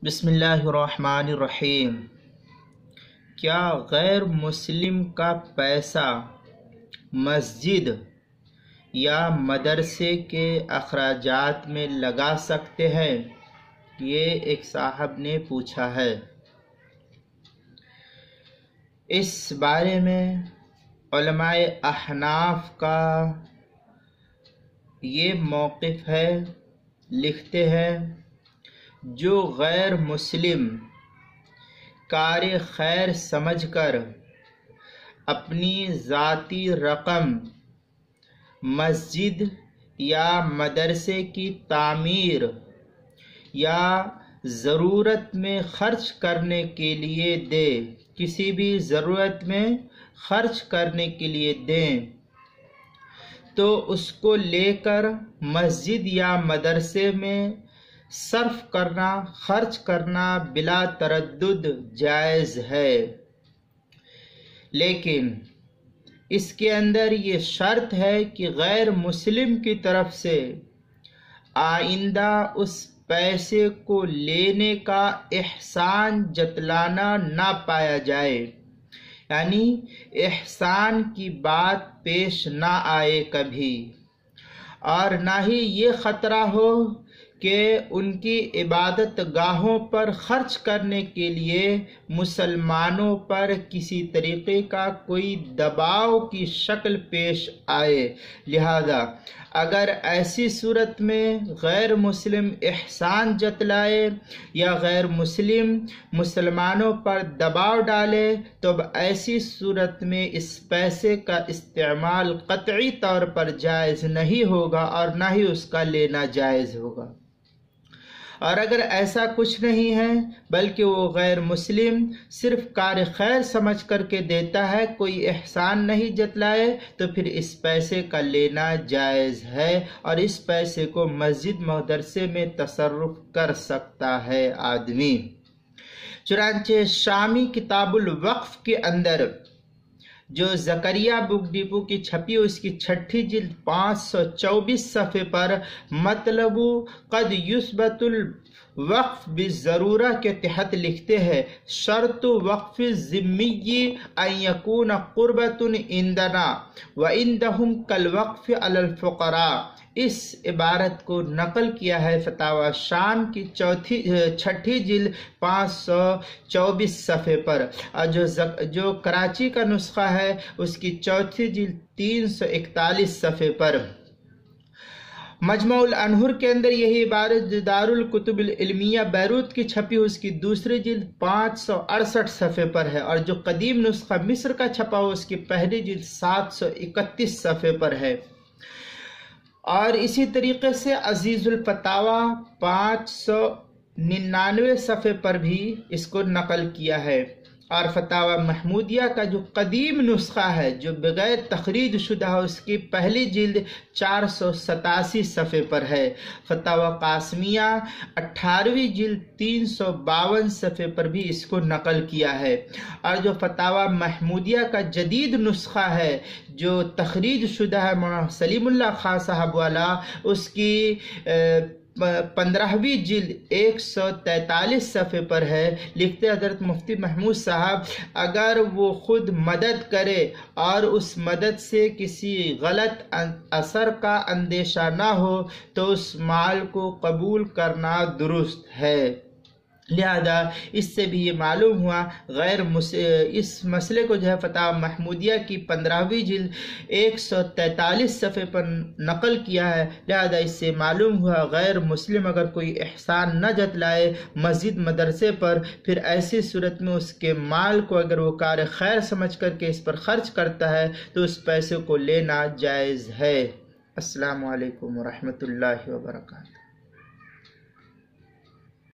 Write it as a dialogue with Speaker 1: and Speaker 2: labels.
Speaker 1: بسم اللہ الرحمن الرحیم۔ کیا غیر مسلم کا پیسہ مسجد یا مدرسے کے اخراجات میں لگا سکتے ہیں؟ یہ ایک صاحب نے پوچھا ہے۔ اس بارے میں علماء احناف کا یہ موقف ہے، لکھتے ہیں جو غیر مسلم کار خیر سمجھ کر اپنی ذاتی رقم مسجد یا مدرسے کی تعمیر یا ضرورت میں خرچ کرنے کے لیے دے، کسی بھی ضرورت میں خرچ کرنے کے لیے دیں، تو اس کو لے کر مسجد یا مدرسے میں صرف کرنا، خرچ کرنا بلا تردد جائز ہے، لیکن اس کے اندر یہ شرط ہے کہ غیر مسلم کی طرف سے آئندہ اس پیسے کو لینے کا احسان جتلانا نہ پایا جائے، یعنی احسان کی بات پیش نہ آئے کبھی، اور نہ ہی یہ خطرہ ہو کہ ان کی عبادت گاہوں پر خرچ کرنے کے لیے مسلمانوں پر کسی طریقے کا کوئی دباؤ کی شکل پیش آئے۔ لہذا اگر ایسی صورت میں غیر مسلم احسان جتلائے یا غیر مسلم مسلمانوں پر دباؤ ڈالے تو اب ایسی صورت میں اس پیسے کا استعمال قطعی طور پر جائز نہیں ہوگا اور نہ ہی اس کا لینا جائز ہوگا۔ اور اگر ایسا کچھ نہیں ہے بلکہ وہ غیر مسلم صرف کار خیر سمجھ کر کے دیتا ہے، کوئی احسان نہیں جتلائے، تو پھر اس پیسے کا لینا جائز ہے اور اس پیسے کو مسجد مدرسے میں تصرف کر سکتا ہے آدمی۔ چنانچہ شامی کتاب الوقف کے اندر جو زکریا بک ڈپو کی چھپی اس کی 6 جلد 524 صفحے پر مطلب قد یثبت الوقف بالضرورہ کے تحت لکھتے ہیں، شرط وقف الذمی ان یکون قربۃ عندنا وعندہم کالوقف علی الفقراء۔ اس عبارت کو نقل کیا ہے فتاوی شام کی 6 جلد 524 صفحے پر، اور جو کراچی کا نسخہ ہے اس کی 4 جلد 341 صفحے پر۔ مجمع الانہر کے اندر یہی عبارت جو دارالکتب العلمیہ بیروت کی چھپی اس کی 2 جلد 568 صفحے پر ہے، اور جو قدیم نسخہ مصر کا چھپا ہو اس کی 1 جلد 731 صفحے پر ہے۔ اور اسی طریقے سے عزیز الفتاوی 599 صفحے پر بھی اس کو نقل کیا ہے، اور فتاوی محمودیہ کا جو قدیم نسخہ ہے جو بغیر تخریج شدہ ہے اس کی 1 جلد 487 صفحے پر ہے۔ فتاوی قاسمیہ 18ویں جلد 352 صفحے پر بھی اس کو نقل کیا ہے، اور جو فتاوی محمودیہ کا جدید نسخہ ہے جو تخریج شدہ ہے مولانا سلیم اللہ خان صاحب والا، اس کی 15ویں جلد 143 صفحے پر ہے۔ لکھتے حضرت مفتی محمود صاحب اگر وہ خود مدد کرے اور اس مدد سے کسی غلط اثر کا اندیشہ نہ ہو تو اس مال کو قبول کرنا درست ہے۔ لہذا اس سے بھی یہ معلوم ہوا اس مسئلے کو جو ہے فتاوی محمودیہ کی 15ویں جلد 143 صفحے پر نقل کیا ہے، لہذا اس سے معلوم ہوا غیر مسلم اگر کوئی احسان نہ جتلائے مسجد مدرسے پر، پھر ایسی صورت میں اس کے مال کو اگر وہ کار خیر سمجھ کر کے اس پر خرچ کرتا ہے تو اس پیسے کو لینا جائز ہے۔ السلام علیکم ورحمۃ اللہ وبرکاتہ۔